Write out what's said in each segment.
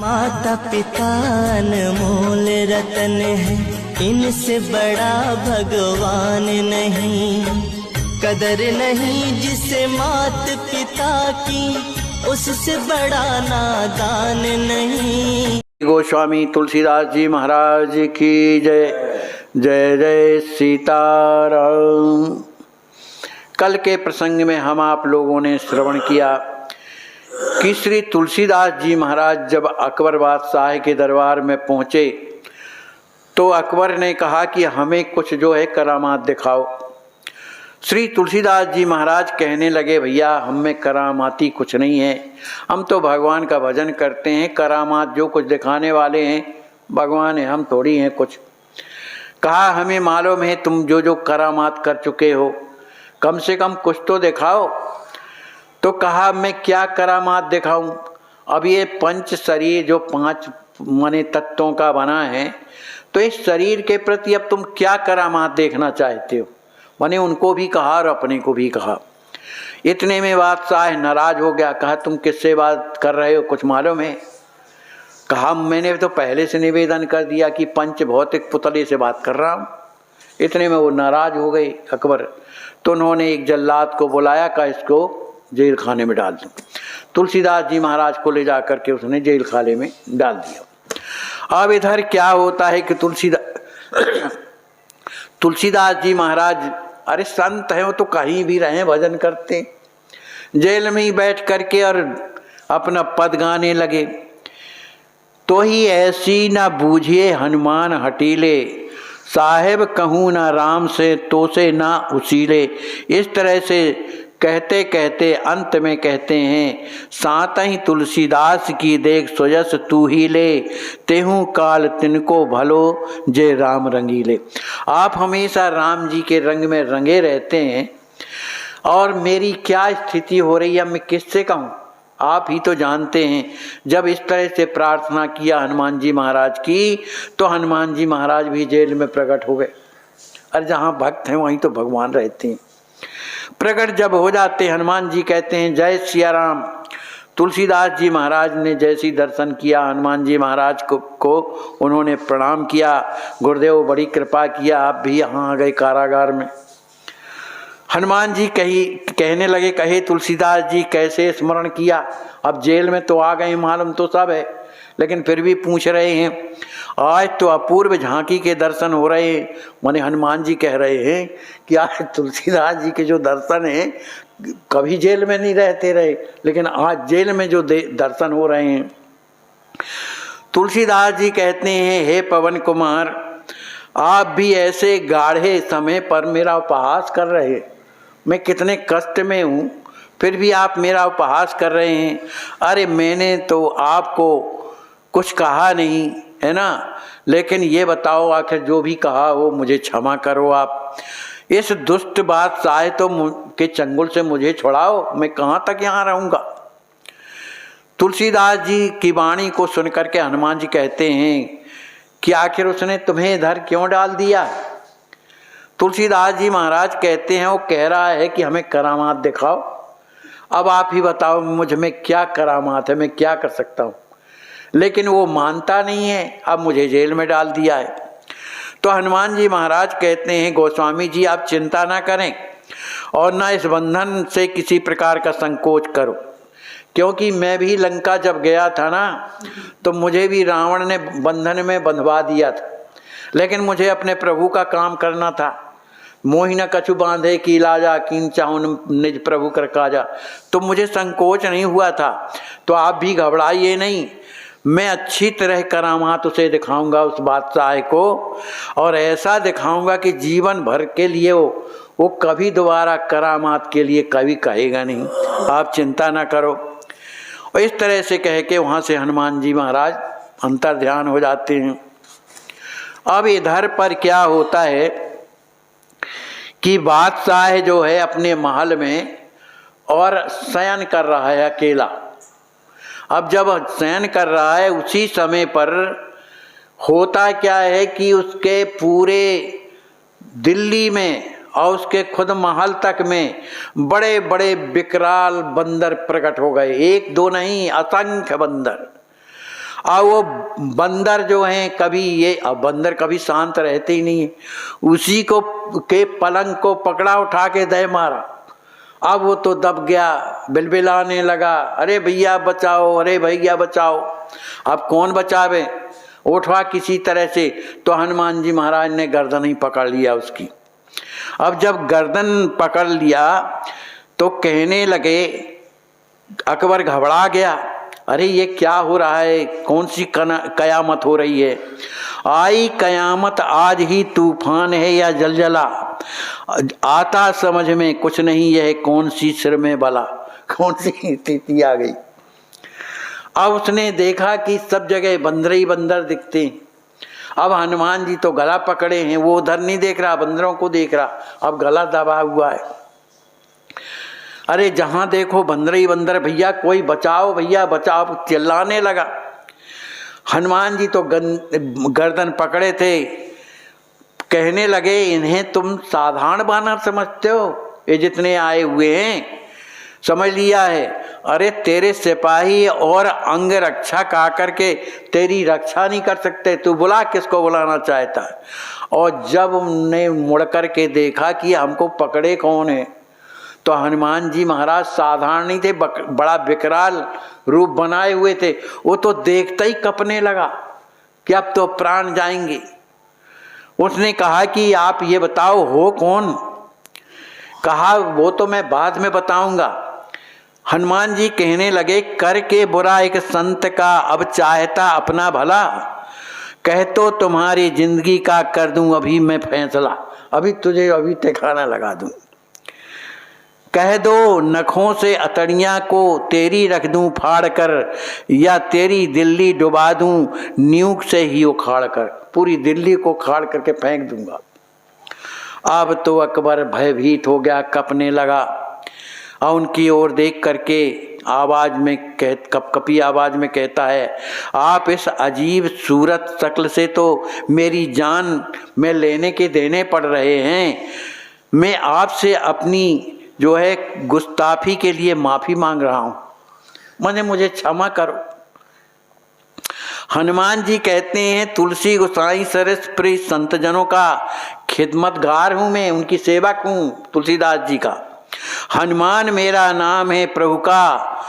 माता पिता अनमोल रतन है, इनसे बड़ा भगवान नहीं। कदर नहीं जिसे मात पिता की, उससे बड़ा नादान नहीं। गोस्वामी तुलसीदास जी महाराज की जय। जय जय सीताराम। कल के प्रसंग में हम आप लोगों ने श्रवण किया कि श्री तुलसीदास जी महाराज जब अकबर बादशाह के दरबार में पहुँचे तो अकबर ने कहा कि हमें कुछ जो है करामात दिखाओ। श्री तुलसीदास जी महाराज कहने लगे, भैया हम में करामाती कुछ नहीं है, हम तो भगवान का भजन करते हैं। करामात जो कुछ दिखाने वाले हैं भगवान है, हम थोड़ी हैं कुछ। कहा हमें मालूम है तुम जो जो करामात कर चुके हो, कम से कम कुछ तो दिखाओ। तो कहा मैं क्या करामात दिखाऊं। अब ये पंच शरीर जो 5 मने तत्वों का बना है, तो इस शरीर के प्रति अब तुम क्या करामात देखना चाहते हो। मैंने उनको भी कहा और अपने को भी कहा। इतने में बादशाह नाराज हो गया। कहा तुम किससे बात कर रहे हो, कुछ मालूम है। कहा मैंने तो पहले से निवेदन कर दिया कि पंच भौतिक पुतले से बात कर रहा हूँ। इतने में वो नाराज हो गए अकबर। तो उन्होंने एक जल्लाद को बुलाया, कहा इसको जेल खाने में डाल दो। तुलसीदास जी महाराज को ले जा करके उसने जेल खाने में डाल दिया। अब इधर क्या होता है कि तुलसीदास जी महाराज अरे संत हैं, वो तो कहीं भी रहे भजन करते, जेल में ही बैठ करके और अपना पद गाने लगे। तो ही ऐसी ना बूझिए हनुमान हटीले, साहेब कहूँ ना राम से तो से ना उसीले। इस तरह से कहते कहते अंत में कहते हैं, सात ही तुलसीदास की देख सोजस तू ही ले, तेहू काल तिनको भलो जय राम रंगीले। आप हमेशा राम जी के रंग में रंगे रहते हैं और मेरी क्या स्थिति हो रही है मैं किससे कहूँ, आप ही तो जानते हैं। जब इस तरह से प्रार्थना किया हनुमान जी महाराज की, तो हनुमान जी महाराज भी जेल में प्रकट हो गए। और जहाँ भक्त हैं वहीं तो भगवान रहते हैं। प्रकट जब हो जाते हनुमान जी कहते हैं जय सिया राम। तुलसीदास जी महाराज ने जैसी दर्शन किया हनुमान जी महाराज को उन्होंने प्रणाम किया, गुरुदेव बड़ी कृपा किया, आप भी यहाँ आ गए कारागार में। हनुमान जी कहने लगे, कहे तुलसीदास जी कैसे स्मरण किया। अब जेल में तो आ गए, मालूम तो सब है, लेकिन फिर भी पूछ रहे हैं। आज तो अपूर्व झांकी के दर्शन हो रहे हैं। माने हनुमान जी कह रहे हैं कि आज तुलसीदास जी के जो दर्शन हैं, कभी जेल में नहीं रहते रहे, लेकिन आज जेल में जो दर्शन हो रहे हैं। तुलसीदास जी कहते हैं, हे पवन कुमार, आप भी ऐसे गाढ़े समय पर मेरा उपहास कर रहे हैं। मैं कितने कष्ट में हूँ, फिर भी आप मेरा उपहास कर रहे हैं। अरे मैंने तो आपको कुछ कहा नहीं है ना, लेकिन ये बताओ आखिर जो भी कहा हो मुझे क्षमा करो। आप इस दुष्ट बादशाह तो के चंगुल से मुझे छुड़ाओ, मैं कहाँ तक यहाँ रहूँगा। तुलसीदास जी की वाणी को सुन करके हनुमान जी कहते हैं कि आखिर उसने तुम्हें इधर क्यों डाल दिया। तुलसीदास जी महाराज कहते हैं, वो कह रहा है कि हमें करामात दिखाओ। अब आप ही बताओ मुझ में क्या करामात है, मैं क्या कर सकता हूँ। लेकिन वो मानता नहीं है, अब मुझे जेल में डाल दिया है। तो हनुमान जी महाराज कहते हैं, गोस्वामी जी आप चिंता ना करें और ना इस बंधन से किसी प्रकार का संकोच करो, क्योंकि मैं भी लंका जब गया था ना, तो मुझे भी रावण ने बंधन में बंधवा दिया था, लेकिन मुझे अपने प्रभु का काम करना था। मोहि न कछु बांधे की लाजा, कीन चाहुन निज प्रभु कर काजा। तो मुझे संकोच नहीं हुआ था। तो आप भी घबराइए नहीं, मैं अच्छी तरह करामात उसे दिखाऊंगा उस बादशाह को, और ऐसा दिखाऊंगा कि जीवन भर के लिए वो कभी दोबारा करामात के लिए कभी कहेगा नहीं। आप चिंता ना करो। और इस तरह से कह के वहाँ से हनुमान जी महाराज अंतर ध्यान हो जाते हैं। अब इधर पर क्या होता है कि बादशाह जो है अपने महल में और शयन कर रहा है अकेला। अब जब शयन कर रहा है उसी समय पर होता क्या है कि उसके पूरे दिल्ली में और उसके खुद महल तक में बड़े बड़े विकराल बंदर प्रकट हो गए। एक दो नहीं, असंख्य बंदर। और वो बंदर जो हैं कभी ये, अब बंदर कभी शांत रहते ही नहीं है, उसी को के पलंग को पकड़ा, उठा के दे मारा। अब वो तो दब गया, बिलबिलाने लगा, अरे भैया बचाओ, अरे भैया बचाओ। अब कौन बचावे, उठवा किसी तरह से। तो हनुमान जी महाराज ने गर्दन ही पकड़ लिया उसकी। अब जब गर्दन पकड़ लिया तो कहने लगे, अकबर घबरा गया, अरे ये क्या हो रहा है, कौन सी कयामत हो रही है। आई कयामत आज ही तूफान है या जलजला, आता समझ में कुछ नहीं, यह कौन सी सिर में बला, कौन सी स्थिति आ गई। अब उसने देखा कि सब जगह बंदर ही बंदर दिखते हैं। अब हनुमान जी तो गला पकड़े हैं, वो उधर नहीं देख रहा, बंदरों को देख रहा, अब गला दबा हुआ है। अरे जहां देखो बंदर ही बंदर, भैया कोई बचाओ, भैया बचाओ, चिल्लाने लगा। हनुमान जी तो गर्दन पकड़े थे, कहने लगे, इन्हें तुम साधारण बानर समझते हो, ये जितने आए हुए हैं समझ लिया है। अरे तेरे सिपाही और अंग रक्षक आकर के तेरी रक्षा नहीं कर सकते, तू बुला किसको बुलाना चाहता है। और जब उन्होंने मुड़ कर के देखा कि हमको पकड़े कौन है, तो हनुमान जी महाराज साधारण नहीं थे, बड़ा विकराल रूप बनाए हुए थे। वो तो देखते ही कपने लगा कि अब तो प्राण जाएंगे। उसने कहा कि आप ये बताओ हो कौन। कहा वो तो मैं बाद में बताऊंगा। हनुमान जी कहने लगे, करके बुरा एक संत का अब चाहता अपना भला, कह तो तुम्हारी जिंदगी का कर दूं अभी मैं फैसला, अभी तुझे अभी ठिकाना लगा दूं। कह दो नखों से अतड़ियाँ को तेरी रख दूं फाड़ कर, या तेरी दिल्ली डुबा दूं न्यूक से ही उखाड़ कर, पूरी दिल्ली को खाड़ करके फेंक दूंगा। अब तो अकबर भयभीत हो गया, कपने लगा और उनकी ओर देख करके आवाज में कपकपी आवाज में कहता है, आप इस अजीब सूरत शक्ल से तो मेरी जान में लेने के देने पड़ रहे हैं। मैं आपसे अपनी जो है गुस्ताफी के लिए माफी मांग रहा हूं, मुझे क्षमा करो। हनुमान जी कहते हैं, तुलसी गोसाई सरस प्रिय संतजनों का खिदमतगार हूं मैं, उनकी सेवक हूं, तुलसीदास जी का। हनुमान मेरा नाम है, प्रभु का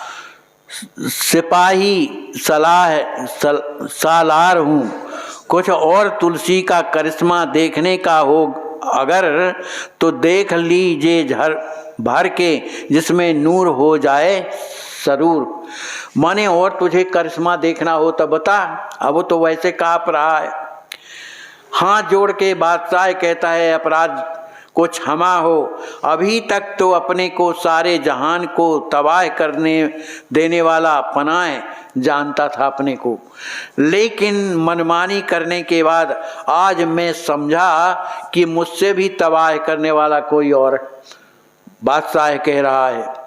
सिपाही सालार हूँ। कुछ और तुलसी का करिश्मा देखने का हो अगर तो देख लीजिए झर भर के, जिसमें नूर हो जाए सरूर। माने और तुझे करिश्मा देखना हो तो बता। अब वो तो वैसे काँप रहा है, हाथ जोड़ के बादशाह कहता है, अपराध को क्षमा हो। अभी तक तो अपने को सारे जहान को तबाह करने देने वाला पनाह जानता था अपने को, लेकिन मनमानी करने के बाद आज मैं समझा कि मुझसे भी तबाह करने वाला कोई और। बादशाह कह रहा है।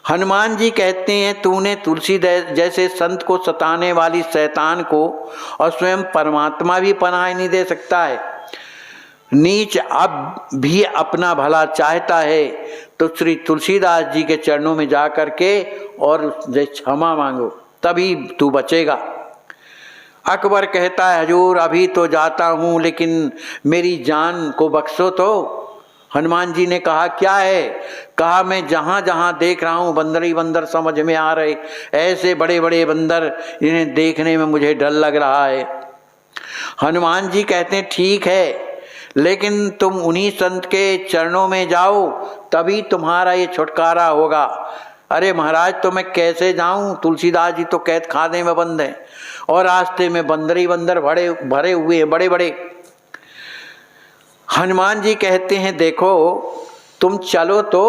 हनुमान जी कहते हैं, तूने तुलसी जैसे संत को सताने वाली शैतान को और स्वयं परमात्मा भी पनाह नहीं दे सकता है। नीच अब भी अपना भला चाहता है तो श्री तुलसीदास जी के चरणों में जा कर के और क्षमा मांगो, तभी तू बचेगा। अकबर कहता है, हजूर अभी तो जाता हूँ, लेकिन मेरी जान को बख्शो तो। हनुमान जी ने कहा, क्या है? कहा, मैं जहाँ जहाँ देख रहा हूँ बंदर ही बंदर समझ में आ रहे, ऐसे बड़े बड़े बंदर, इन्हें देखने में मुझे डर लग रहा है। हनुमान जी कहते हैं, ठीक है, लेकिन तुम उन्हीं संत के चरणों में जाओ, तभी तुम्हारा ये छुटकारा होगा। अरे महाराज, तो मैं कैसे जाऊं? तुलसीदास जी तो कैद खाने में बंद हैं और रास्ते में बंदर ही बंदर भरे हुए हैं, बड़े बड़े। हनुमान जी कहते हैं, देखो तुम चलो तो,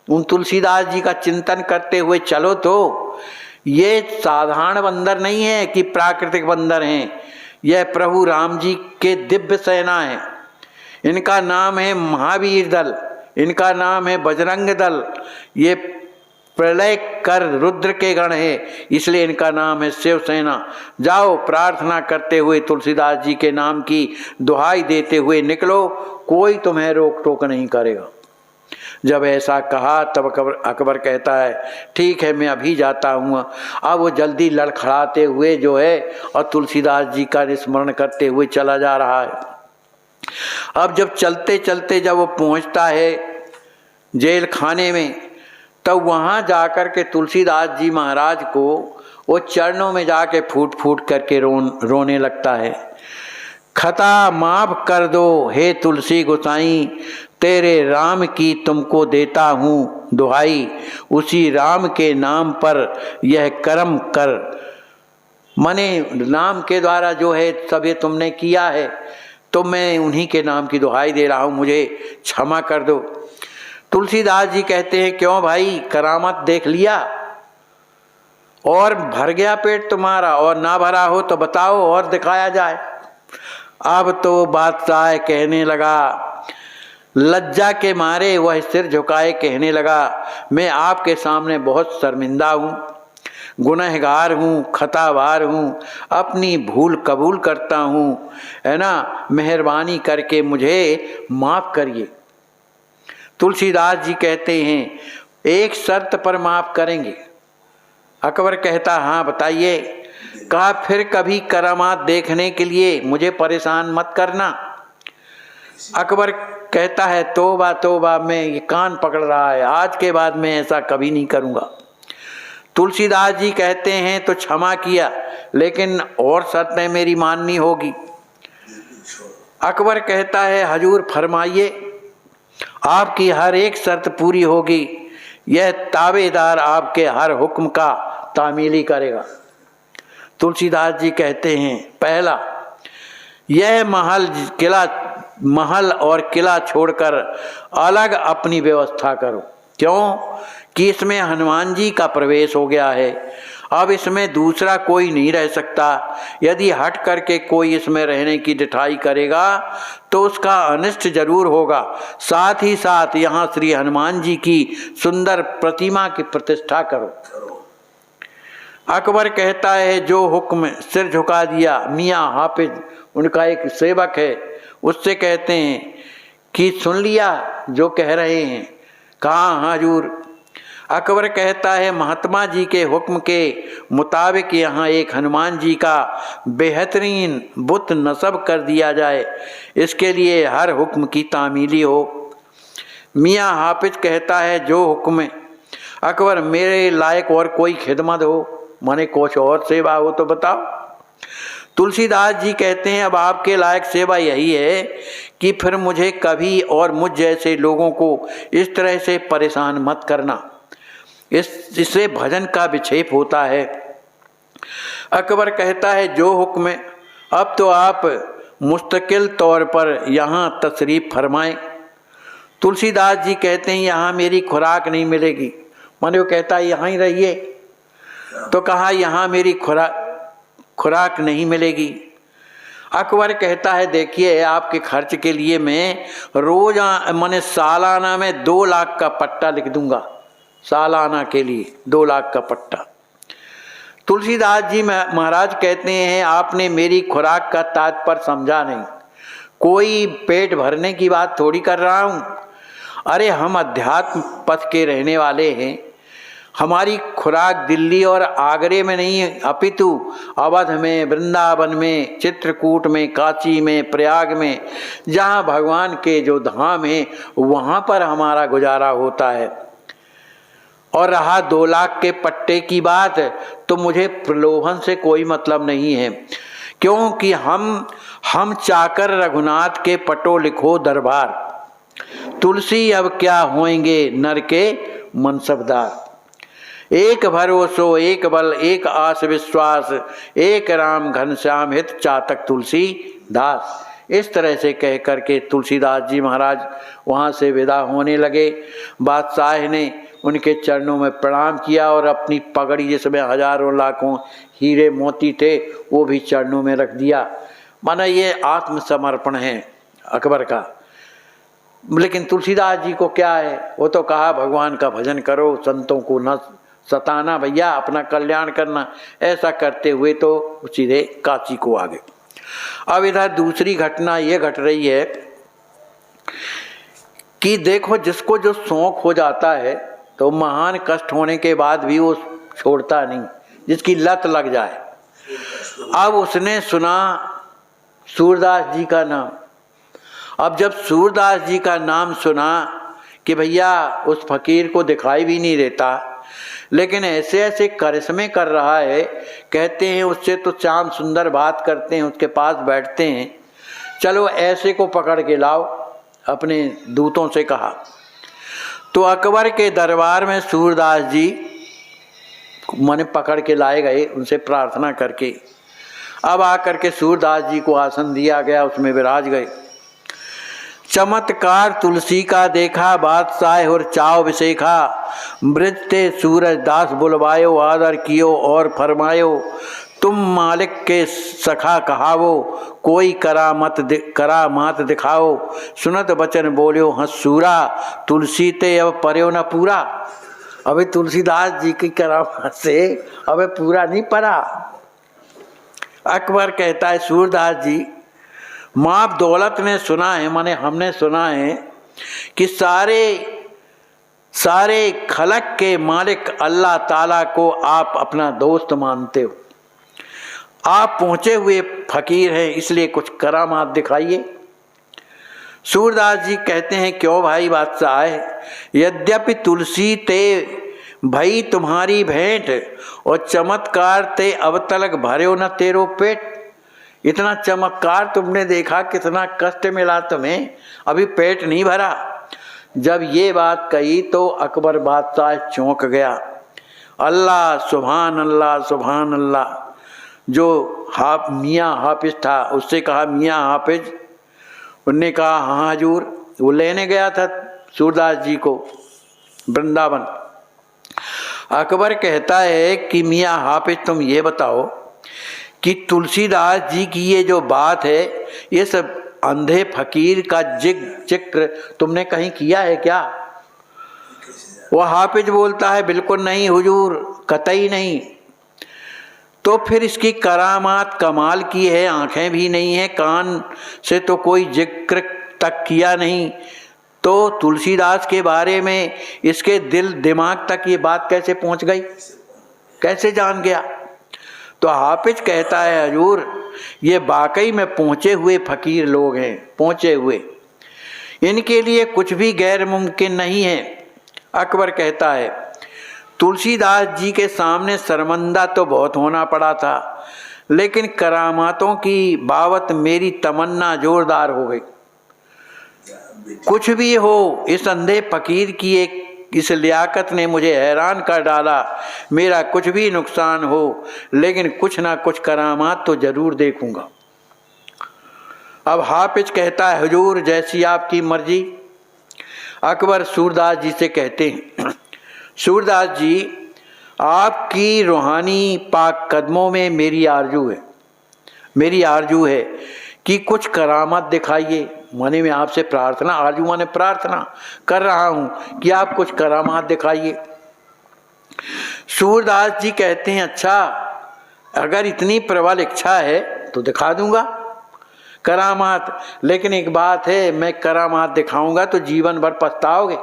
उन तुलसीदास जी का चिंतन करते हुए चलो तो। ये साधारण बंदर नहीं है कि प्राकृतिक बंदर हैं, यह प्रभु राम जी के दिव्य सेना है। इनका नाम है महावीर दल, इनका नाम है बजरंग दल। ये प्रलय कर रुद्र के गण है, इसलिए इनका नाम है शिव सेना। जाओ, प्रार्थना करते हुए तुलसीदास जी के नाम की दुहाई देते हुए निकलो, कोई तुम्हें रोक टोक नहीं करेगा। जब ऐसा कहा तब अकबर कहता है ठीक है मैं अभी जाता हूँ। अब वो जल्दी लड़खड़ाते हुए जो है और तुलसीदास जी का स्मरण करते हुए चला जा रहा है। अब जब चलते चलते जब वो पहुँचता है जेल खाने में, तब वहाँ जाकर के तुलसीदास जी महाराज को वो चरणों में जाके फूट फूट करके रोने लगता है। खता माफ कर दो हे तुलसी गोसाई, तेरे राम की तुमको देता हूँ दुहाई, उसी राम के नाम पर यह कर्म कर। मने नाम के द्वारा जो है सब ये तुमने किया है, तो मैं उन्हीं के नाम की दुहाई दे रहा हूँ, मुझे क्षमा कर दो। तुलसीदास जी कहते हैं क्यों भाई, करामत देख लिया और भर गया पेट तुम्हारा, और ना भरा हो तो बताओ और दिखाया जाए। अब तो बादशाह कहने लगा, लज्जा के मारे वह सिर झुकाए कहने लगा, मैं आपके सामने बहुत शर्मिंदा हूँ, गुनहगार हूँ, खतावार हूँ, अपनी भूल कबूल करता हूँ, है ना, मेहरबानी करके मुझे माफ़ करिए। तुलसीदास जी कहते हैं एक शर्त पर माफ़ करेंगे। अकबर कहता हाँ बताइए। कहा फिर कभी करामात देखने के लिए मुझे परेशान मत करना। अकबर कहता है तौबा तौबा, मैं ये कान पकड़ रहा है, आज के बाद मैं ऐसा कभी नहीं करूँगा। तुलसीदास जी कहते हैं तो क्षमा किया, लेकिन और शर्तें मेरी माननी होगी। अकबर कहता है हजूर फरमाइए, आपकी हर एक शर्त पूरी होगी, यह ताबेदार आपके हर हुक्म का तामीली करेगा। तुलसीदास जी कहते हैं पहला, यह महल और किला छोड़कर अलग अपनी व्यवस्था करो। क्यों कि इसमें हनुमान जी का प्रवेश हो गया है, अब इसमें दूसरा कोई नहीं रह सकता। यदि हट करके कोई इसमें रहने की डिठाई करेगा तो उसका अनिष्ट जरूर होगा। साथ ही साथ यहाँ श्री हनुमान जी की सुंदर प्रतिमा की प्रतिष्ठा करो। अकबर कहता है जो हुक्म, सिर झुका दिया। मियाँ हाफिज उनका एक सेवक है, उससे कहते हैं कि सुन लिया जो कह रहे हैं। कहा हाँ हजूर। अकबर कहता है महात्मा जी के हुक्म के मुताबिक यहाँ एक हनुमान जी का बेहतरीन बुत नस्ब कर दिया जाए, इसके लिए हर हुक्म की तामीली हो। मियाँ हाफिज कहता है जो हुक्म। अकबर मेरे लायक और कोई खिदमत हो, माने कुछ और सेवा हो तो बताओ। तुलसीदास जी कहते हैं अब आपके लायक सेवा यही है कि फिर मुझे कभी और मुझ जैसे लोगों को इस तरह से परेशान मत करना, इससे भजन का विक्षेप होता है। अकबर कहता है जो हुक्म। अब तो आप मुस्तकिल तौर पर यहाँ तशरीफ़ फरमाएं। तुलसीदास जी कहते हैं यहाँ मेरी खुराक नहीं मिलेगी। माने वो कहता है यहाँ ही रहिए, तो कहा यहाँ मेरी खुराक नहीं मिलेगी। अकबर कहता है देखिए आपके खर्च के लिए मैं रोज माने सालाना में 2 लाख का पट्टा लिख दूंगा, सालाना के लिए 2 लाख का पट्टा। तुलसीदास जी महाराज कहते हैं आपने मेरी खुराक का तात्पर्य समझा नहीं, कोई पेट भरने की बात थोड़ी कर रहा हूँ। अरे हम अध्यात्म पथ के रहने वाले हैं, हमारी खुराक दिल्ली और आगरे में नहीं है, अपितु अवध में, वृंदावन में, चित्रकूट में, काशी में, प्रयाग में, जहाँ भगवान के जो धाम हैं वहाँ पर हमारा गुजारा होता है। और रहा 2 लाख के पट्टे की बात, तो मुझे प्रलोभन से कोई मतलब नहीं है, क्योंकि हम चाकर रघुनाथ के पटो लिखो दरबार, तुलसी अब क्या होएंगे नर के मनसबदार। एक भरोसो एक बल एक आस विश्वास, एक राम घनश्याम हित चातक तुलसी दास। इस तरह से कह करके तुलसीदास जी महाराज वहाँ से विदा होने लगे। बादशाह ने उनके चरणों में प्रणाम किया और अपनी पगड़ी जिसमें हजारों लाखों हीरे मोती थे वो भी चरणों में रख दिया। माना ये आत्मसमर्पण है अकबर का। लेकिन तुलसीदास जी को क्या है, वो तो कहा भगवान का भजन करो, संतों को न सताना भैया, अपना कल्याण करना। ऐसा करते हुए तो सीधे काशी को आ गए। अब इधर दूसरी घटना ये घट रही है कि देखो जिसको जो शौक हो जाता है तो महान कष्ट होने के बाद भी वो छोड़ता नहीं, जिसकी लत लग जाए। अब उसने सुना सूरदास जी का नाम। अब जब सूरदास जी का नाम सुना कि भैया उस फकीर को दिखाई भी नहीं देता, लेकिन ऐसे ऐसे करिश्मे कर रहा है, कहते हैं उससे तो चाम सुंदर बात करते हैं, उसके पास बैठते हैं, चलो ऐसे को पकड़ के लाओ, अपने दूतों से कहा। तो अकबर के दरबार में सूरदास जी माने पकड़ के लाए गए, उनसे प्रार्थना करके। अब आकर के सूरदास जी को आसन दिया गया, उसमें विराज गए। चमत्कार तुलसी का देखा, बादशाह और चाव विशेखा, मृत्य सूरज दास बुलवायो, आदर कियो और फरमायो, तुम मालिक के सखा कहावो, कोई करामात दिखाओ, सुनत बचन बोलियो हंसूरा, तुलसी ते अब पर्यो न पूरा। अबे तुलसीदास जी की करामात से अबे पूरा नहीं पड़ा। अकबर कहता है सूरदास जी, माँ दौलत ने सुना है, माने हमने सुना है कि सारे खलक के मालिक अल्लाह ताला को आप अपना दोस्त मानते हो, आप पहुँचे हुए फकीर हैं, इसलिए कुछ करामात दिखाइए। सूरदास जी कहते हैं क्यों भाई बादशाह है, यद्यपि तुलसी ते भई तुम्हारी भेंट, और चमत्कार ते अब तलक भर्यो न तेरो पेट। इतना चमत्कार तुमने देखा, कितना कष्ट मिला तुम्हें, अभी पेट नहीं भरा। जब ये बात कही तो अकबर बादशाह चौंक गया। अल्लाह सुभान अल्लाह सुभान अल्लाह। जो मियाँ हाफिज था उससे कहा मियाँ हाफिज, उनने कहा हाँ हजूर। वो लेने गया था सूरदास जी को वृंदावन। अकबर कहता है कि मियाँ हाफिज तुम ये बताओ कि तुलसीदास जी की ये जो बात है, ये सब अंधे फकीर का जिक्र तुमने कहीं किया है क्या? वह हाफिज बोलता है बिल्कुल नहीं हुजूर, कतई नहीं। तो फिर इसकी करामात कमाल की है, आंखें भी नहीं है, कान से तो कोई जिक्र तक किया नहीं, तो तुलसीदास के बारे में इसके दिल दिमाग तक ये बात कैसे पहुंच गई, कैसे जान गया? तो हाफिज कहता है हजूर, ये वाकई में पहुँचे हुए फकीर लोग हैं, पहुँचे हुए, इनके लिए कुछ भी गैर मुमकिन नहीं है। अकबर कहता है तुलसीदास जी के सामने शर्मिंदा तो बहुत होना पड़ा था, लेकिन करामातों की बाबत मेरी तमन्ना जोरदार हो गई। कुछ भी हो, इस अंधे फकीर की इस लियाकत ने मुझे हैरान कर डाला। मेरा कुछ भी नुकसान हो, लेकिन कुछ ना कुछ करामात तो जरूर देखूंगा। अब हाफिज कहता है हुजूर जैसी आपकी मर्जी। अकबर सूरदास जी से कहते हैं सूरदास जी, आपकी रूहानी पाक कदमों में मेरी आरजू है कि कुछ करामात दिखाइए। माने मैं आपसे प्रार्थना, आरजू माने प्रार्थना कर रहा हूँ कि आप कुछ करामात दिखाइए। सूरदास जी कहते हैं अच्छा, अगर इतनी प्रबल इच्छा है तो दिखा दूंगा करामात, लेकिन एक बात है, मैं करामात दिखाऊंगा तो जीवन भर पछताओगे।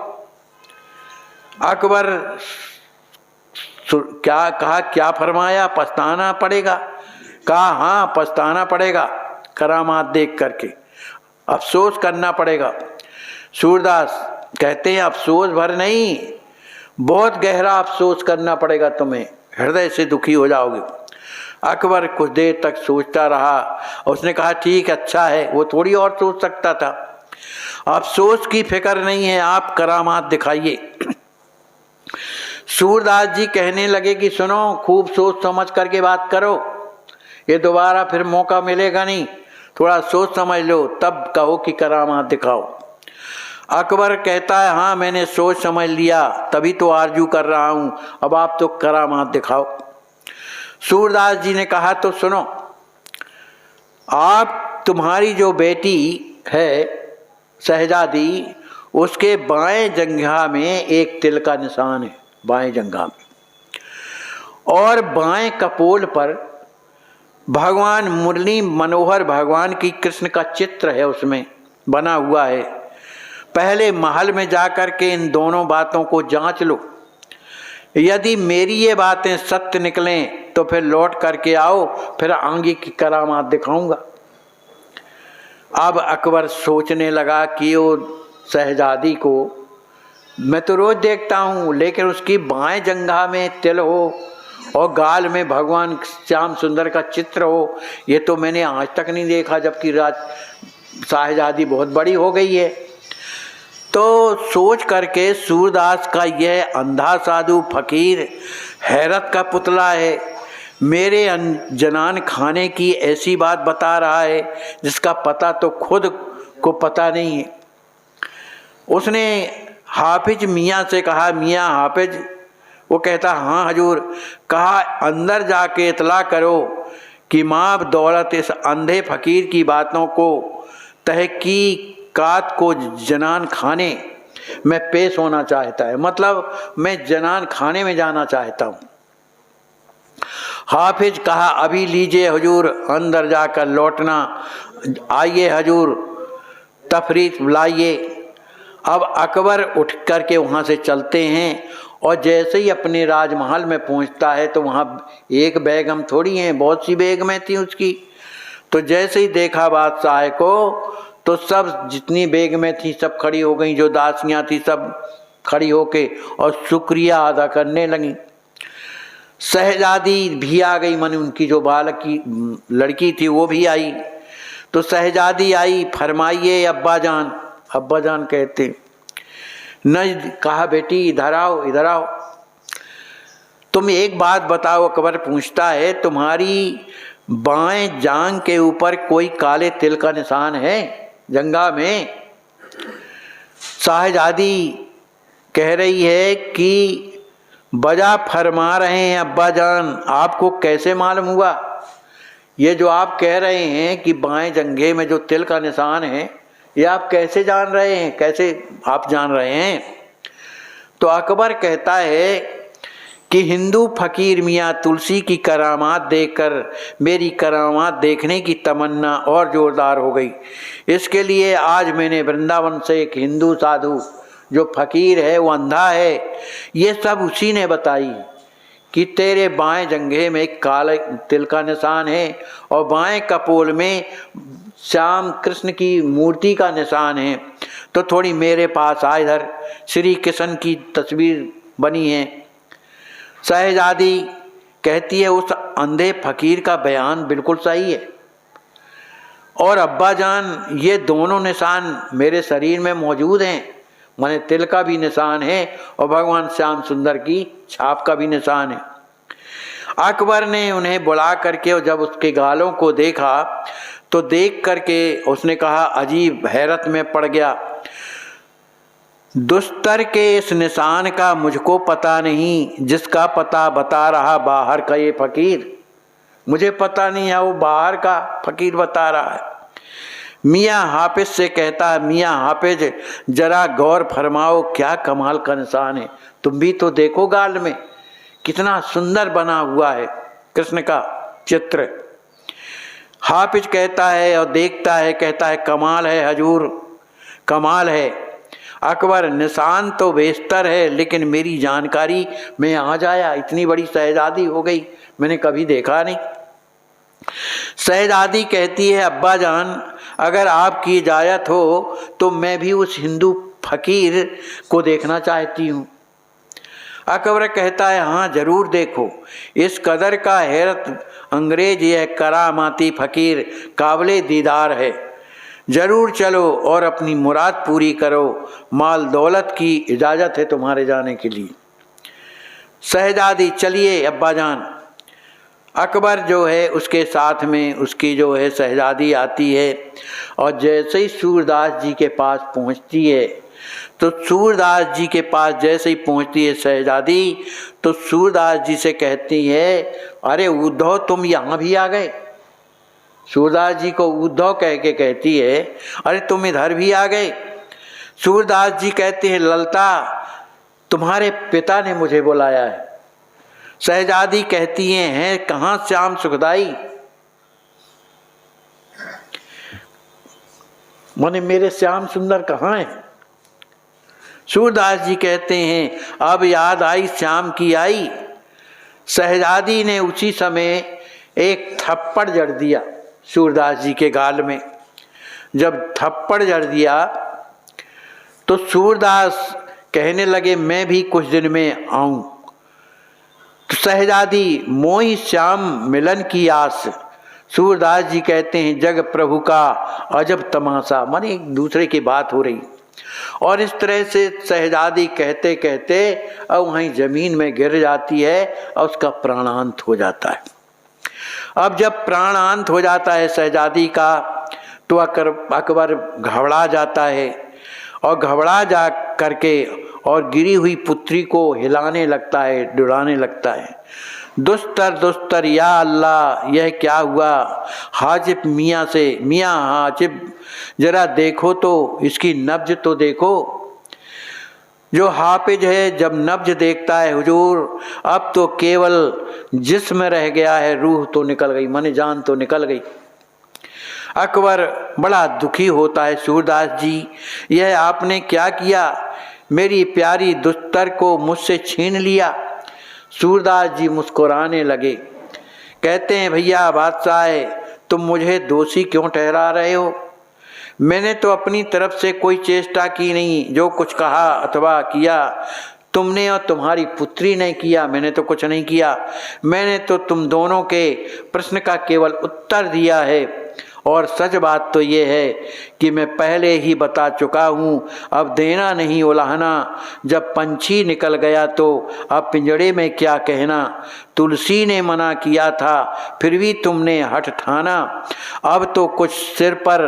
अकबर क्या कहा, क्या फरमाया? पछताना पड़ेगा। कहा हाँ पछताना पड़ेगा, करामात देख करके अफसोस करना पड़ेगा। सूरदास कहते हैं अफसोस भर नहीं, बहुत गहरा अफसोस करना पड़ेगा तुम्हें, हृदय से दुखी हो जाओगे। अकबर कुछ देर तक सोचता रहा, उसने कहा ठीक अच्छा है, वो थोड़ी और सोच सकता था। अफसोस की फिक्र नहीं है, आप करामात दिखाइए। सूरदास जी कहने लगे कि सुनो, खूब सोच समझ करके बात करो, ये दोबारा फिर मौका मिलेगा नहीं, थोड़ा सोच समझ लो तब कहो कि करामात दिखाओ। अकबर कहता है हाँ मैंने सोच समझ लिया, तभी तो आरजू कर रहा हूँ, अब आप तो करामात दिखाओ। सूरदास जी ने कहा तो सुनो, आप तुम्हारी जो बेटी है शहजादी, उसके बाएं जंघा में एक तिल का निशान है, बाएं जंघा में, और बाएं कपोल पर भगवान मुरली मनोहर भगवान की कृष्ण का चित्र है, उसमें बना हुआ है। पहले महल में जाकर के इन दोनों बातों को जांच लो। यदि मेरी ये बातें सत्य निकलें तो फिर लौट करके आओ, फिर आगे की करामात दिखाऊंगा। अब अकबर सोचने लगा कि वो शहजादी को मैं तो रोज देखता हूँ, लेकिन उसकी बाएं जंघा में तिल हो और गाल में भगवान श्याम सुंदर का चित्र हो, ये तो मैंने आज तक नहीं देखा, जबकि शहजादी बहुत बड़ी हो गई है। तो सोच करके सूरदास का यह अंधा साधु फकीर हैरत का पुतला है, मेरे जनान खाने की ऐसी बात बता रहा है जिसका पता तो खुद को पता नहीं है। उसने हाफिज मियाँ से कहा, मियाँ हाफिज। वो कहता, हाँ हजूर। कहा, अंदर जाके इतला करो कि माँ दौलत इस अंधे फकीर की बातों को तहकीकात को जनान खाने में पेश होना चाहता है, मतलब मैं जनान खाने में जाना चाहता हूँ। हाफिज कहा, अभी लीजिए हजूर, अंदर जाकर लौटना। आइए हजूर, तफरीत लाइए। अब अकबर उठ कर के वहाँ से चलते हैं और जैसे ही अपने राजमहल में पहुँचता है तो वहाँ एक बेगम थोड़ी हैं, बहुत सी बेगमें थी उसकी। तो जैसे ही देखा बादशाह को तो सब जितनी बेगमें थी सब खड़ी हो गई, जो दासियाँ थी सब खड़ी होके और शुक्रिया अदा करने लगी। शहजादी भी आ गई, माने उनकी जो बालक की लड़की थी वो भी आई। तो शहजादी आई, फरमाइए अब्बा जान। अब्बा जान कहते न, कहा बेटी इधर आओ, इधर आओ। तुम एक बात बताओ, अकबर पूछता है, तुम्हारी बाएं जांघ के ऊपर कोई काले तिल का निशान है जंघा में? शहजादी कह रही है कि बजा फरमा रहे हैं अब्बा जान, आपको कैसे मालूम हुआ? ये जो आप कह रहे हैं कि बाएं जंघे में जो तिल का निशान है, ये आप कैसे जान रहे हैं, कैसे आप जान रहे हैं? तो अकबर कहता है कि हिंदू फकीर मियाँ तुलसी की करामात देखकर मेरी करामात देखने की तमन्ना और जोरदार हो गई। इसके लिए आज मैंने वृंदावन से एक हिंदू साधु जो फकीर है, वो अंधा है, ये सब उसी ने बताई कि तेरे बाएं जंघे में काले तिल का निशान है और बाएं कपोल में श्याम कृष्ण की मूर्ति का निशान है। तो थोड़ी मेरे पास आ, इधर श्री कृष्ण की तस्वीर बनी है। शहजादी कहती है, उस अंधे फकीर का बयान बिल्कुल सही है और अब्बा जान ये दोनों निशान मेरे शरीर में मौजूद हैं, माने तिल का भी निशान है और भगवान श्याम सुंदर की छाप का भी निशान है। अकबर ने उन्हें बुला करके और जब उसके गालों को देखा तो देख करके उसने कहा, अजीब हैरत में पड़ गया, दुस्तर के इस निशान का मुझको पता नहीं, जिसका पता बता रहा बाहर का ये फकीर, मुझे पता नहीं है, वो बाहर का फकीर बता रहा है। मियाँ हाफिज से कहता है, मियाँ हाफिज जरा गौर फरमाओ, क्या कमाल का निशान है, तुम भी तो देखो गाल में कितना सुंदर बना हुआ है कृष्ण का चित्र। हाफिज कहता है और देखता है, कहता है कमाल है हजूर, कमाल है। अकबर, निशान तो बेशतर है लेकिन मेरी जानकारी में आ जाया, इतनी बड़ी शहजादी हो गई, मैंने कभी देखा नहीं। शहजादी कहती है, अब्बा जान अगर आपकी इजाज़त हो तो मैं भी उस हिंदू फकीर को देखना चाहती हूँ। अकबर कहता है, हाँ जरूर देखो, इस कदर का हैरत अंग्रेज यह करामाती फकीर काबिले दीदार है, जरूर चलो और अपनी मुराद पूरी करो, माल दौलत की इजाज़त है तुम्हारे जाने के लिए। शहजादी, चलिए अब्बा जान। अकबर जो है उसके साथ में उसकी जो है शहजादी आती है और जैसे ही सूरदास जी के पास पहुंचती है तो सूरदास जी के पास जैसे ही पहुंचती है शहजादी तो सूरदास जी से कहती है, अरे उद्धव तुम यहाँ भी आ गए। सूरदास जी को उद्धव कह के कहती है, अरे तुम इधर भी आ गए। सूरदास जी कहते हैं, ललता तुम्हारे पिता ने मुझे बुलाया है। शहजादी कहती हैं, कहाँ श्याम सुखदाई, माने मेरे श्याम सुंदर कहाँ हैं? सूरदास जी कहते हैं, अब याद आई श्याम की आई। शहजादी ने उसी समय एक थप्पड़ जड़ दिया सूरदास जी के गाल में। जब थप्पड़ जड़ दिया तो सूरदास कहने लगे, मैं भी कुछ दिन में आऊं। तो शहजादी मोहि श्याम मिलन की आस। सूरदास जी कहते हैं, जग प्रभु का अजब तमाशा, माने एक दूसरे की बात हो रही। और इस तरह से शहजादी कहते कहते अब वहीं जमीन में गिर जाती है और उसका प्राणांत हो जाता है। अब जब प्राणांत हो जाता है शहजादी का तो अकबर घबरा जाता है और घबरा जा करके और गिरी हुई पुत्री को हिलाने लगता है, डुलाने लगता है। दुस्तर दुस्तर या अल्लाह, यह क्या हुआ? हाजिब मियाँ से, मियाँ हाजिब जरा देखो तो, इसकी नब्ज तो देखो। जो हाफिज है जब नब्ज देखता है, हुजूर अब तो केवल जिस्म रह गया है, रूह तो निकल गई, माने जान तो निकल गई। अकबर बड़ा दुखी होता है, सूरदास जी यह आपने क्या किया? मेरी प्यारी दुस्तर को मुझसे छीन लिया। सूरदास जी मुस्कुराने लगे, कहते हैं, भैया बादशाह तुम मुझे दोषी क्यों ठहरा रहे हो? मैंने तो अपनी तरफ से कोई चेष्टा की नहीं। जो कुछ कहा अथवा किया तुमने और तुम्हारी पुत्री ने किया, मैंने तो कुछ नहीं किया। मैंने तो तुम दोनों के प्रश्न का केवल उत्तर दिया है। और सच बात तो ये है कि मैं पहले ही बता चुका हूँ, अब देना नहीं उलाहना। जब पंछी निकल गया तो अब पिंजड़े में क्या कहना। तुलसी ने मना किया था फिर भी तुमने हठ ठाना। अब तो कुछ सिर पर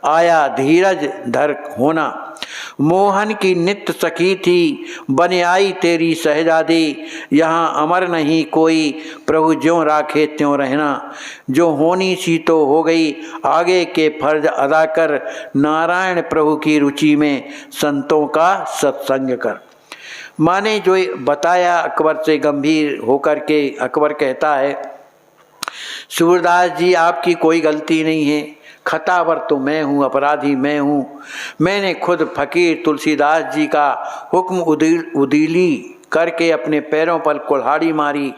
आया धीरज धर होना। मोहन की नित्य सखी थी बन आई तेरी शहजादी। यहाँ अमर नहीं कोई प्रभु ज्यों राखे त्यों रहना। जो होनी सी तो हो गई, आगे के फर्ज अदा कर। नारायण प्रभु की रुचि में संतों का सत्संग कर। माने जो बताया अकबर से गंभीर होकर के अकबर कहता है, सूरदास जी आपकी कोई गलती नहीं है, खतावर तो मैं हूँ, अपराधी मैं हूँ। मैंने खुद फकीर तुलसीदास जी का हुक्म उदीली करके अपने पैरों पर कुल्हाड़ी मारी।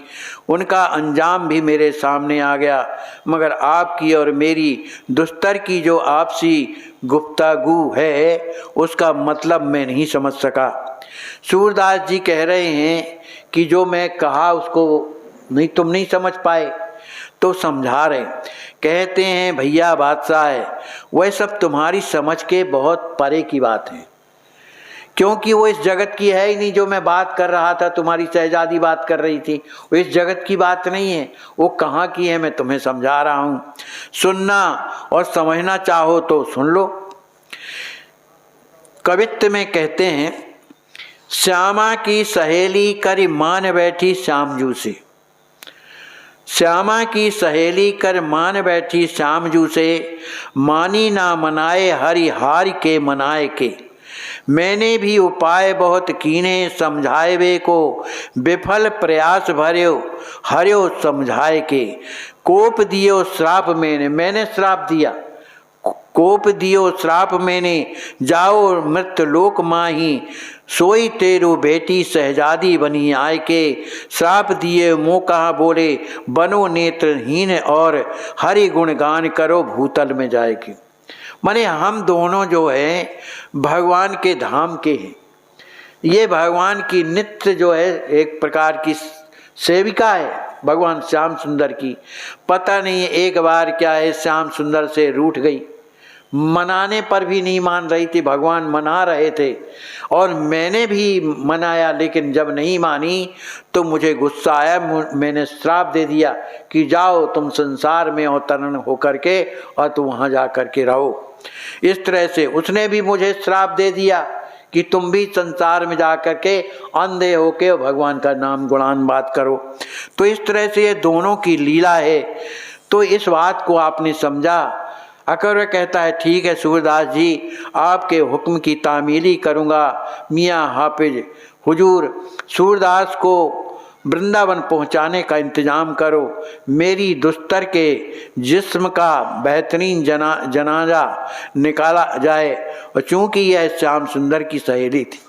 उनका अंजाम भी मेरे सामने आ गया, मगर आपकी और मेरी दुस्तर की जो आपसी गुफ्तगू है उसका मतलब मैं नहीं समझ सका। सूरदास जी कह रहे हैं कि जो मैं कहा उसको नहीं तुम नहीं समझ पाए, तो समझा रहे। कहते हैं, भैया बादशाह वह सब तुम्हारी समझ के बहुत परे की बात है, क्योंकि वो इस जगत की है ही नहीं। जो मैं बात कर रहा था, तुम्हारी शहजादी बात कर रही थी, वो इस जगत की बात नहीं है। वो कहाँ की है मैं तुम्हें समझा रहा हूँ। सुनना और समझना चाहो तो सुन लो। कवित्व में कहते हैं, श्यामा की सहेली करी मान बैठी श्यामजू से। श्यामा की सहेली कर मान बैठी श्यामजू से। मानी ना मनाए हरि हार के मनाए के। मैंने भी उपाय बहुत कीने समझाए वे को। विफल प्रयास भर्यो हर्यो समझाए के। कोप दियो श्राप मैंने श्राप दिया। कोप दियो श्राप मैंने जाओ मृत लोक माही। सोई तेरू बेटी शहजादी बनी आय के। श्राप दिए मुँह कहाँ बोले बनो नेत्रहीन और हरि गुण गान करो भूतल में जाएगी। माने हम दोनों जो हैं भगवान के धाम के हैं। ये भगवान की नित्य जो है एक प्रकार की सेविका है भगवान श्याम सुंदर की। पता नहीं एक बार क्या है श्याम सुंदर से रूठ गई, मनाने पर भी नहीं मान रही थी। भगवान मना रहे थे और मैंने भी मनाया, लेकिन जब नहीं मानी तो मुझे गुस्सा आया। मैंने श्राप दे दिया कि जाओ तुम संसार में अवतरण होकर के और तुम वहाँ जा कर के रहो। इस तरह से उसने भी मुझे श्राप दे दिया कि तुम भी संसार में जा कर के अंधे होके भगवान का नाम गुणान बात करो। तो इस तरह से ये दोनों की लीला है। तो इस बात को आपने समझा। अकबर कहता है, ठीक है सूरदास जी, आपके हुक्म की तामीली करूँगा। मियाँ हाफिज हुजूर सूरदास को वृंदावन पहुँचाने का इंतज़ाम करो। मेरी दुस्तर के जिस्म का बेहतरीन जनाजा निकाला जाए। और चूँकि यह श्याम सुंदर की सहेली थी,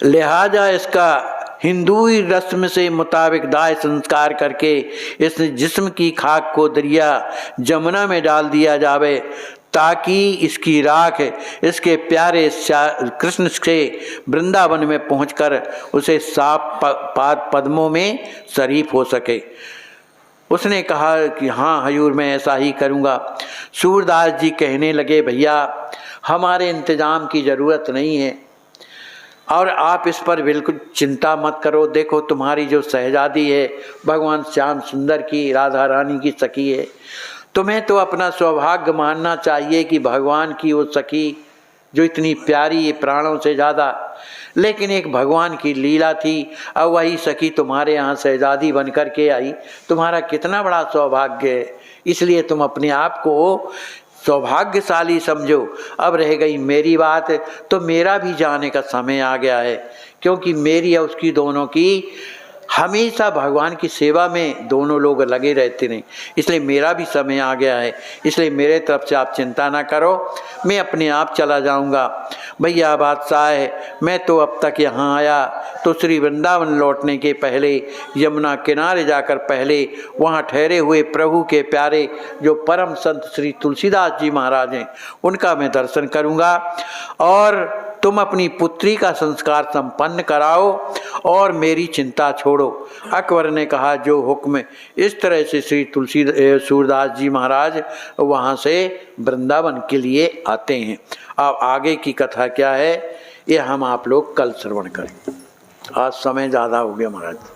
लिहाजा इसका हिंदुई रस्म से मुताबिक दाह संस्कार करके इस जिस्म की खाक को दरिया जमुना में डाल दिया जावे, ताकि इसकी राख इसके प्यारे कृष्ण से वृंदावन में पहुंचकर उसे साफ पाद पद्मों में शरीफ हो सके। उसने कहा कि हाँ हजूर, मैं ऐसा ही करूँगा। सूरदास जी कहने लगे, भैया हमारे इंतज़ाम की ज़रूरत नहीं है और आप इस पर बिल्कुल चिंता मत करो। देखो तुम्हारी जो शहजादी है भगवान श्याम सुंदर की, राधा रानी की सखी है। तुम्हें तो अपना सौभाग्य मानना चाहिए कि भगवान की वो सखी जो इतनी प्यारी है प्राणों से ज़्यादा, लेकिन एक भगवान की लीला थी और वही सखी तुम्हारे यहाँ शहजादी बन कर के आई। तुम्हारा कितना बड़ा सौभाग्य है, इसलिए तुम अपने आप को सौभाग्यशाली समझो। अब रह गई मेरी बात, तो मेरा भी जाने का समय आ गया है, क्योंकि मेरी और उसकी दोनों की हमेशा भगवान की सेवा में दोनों लोग लगे रहते हैं, इसलिए मेरा भी समय आ गया है। इसलिए मेरे तरफ से आप चिंता ना करो, मैं अपने आप चला जाऊंगा। भैया बादशाह है, मैं तो अब तक यहाँ आया तो श्री वृंदावन लौटने के पहले यमुना किनारे जाकर पहले वहाँ ठहरे हुए प्रभु के प्यारे जो परम संत श्री तुलसीदास जी महाराज हैं उनका मैं दर्शन करूँगा, और तुम अपनी पुत्री का संस्कार संपन्न कराओ और मेरी चिंता छोड़ो। अकबर ने कहा जो हुक्म। इस तरह से श्री सूरदास जी महाराज वहाँ से वृंदावन के लिए आते हैं। अब आगे की कथा क्या है ये हम आप लोग कल श्रवण करें। आज समय ज़्यादा हो गया महाराज।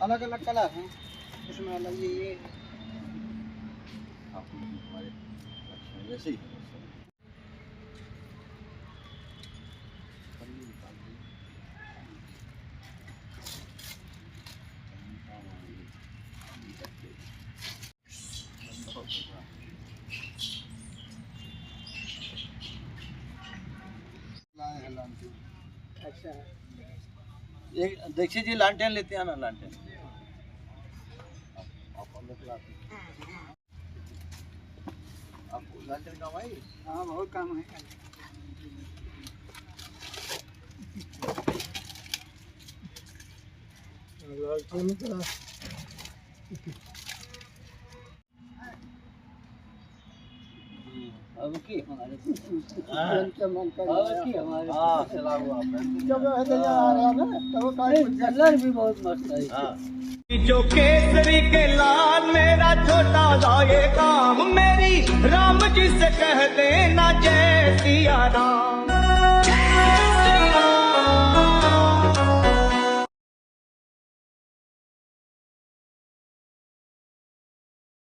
अलग अलग कलर है इसमें, अलग ये वैसे ही अच्छा। एक देखिए जी, लालटेन लेते हैं ना, लालटेन आपको लालटेन काम आई? हाँ बहुत काम है। लालटेन का अब की हमारे कलर भी बहुत मस्त है। जो केसरी के लाल मेरा छोटा सा ये काम, मेरी राम जी से कह देना जय सिया राम।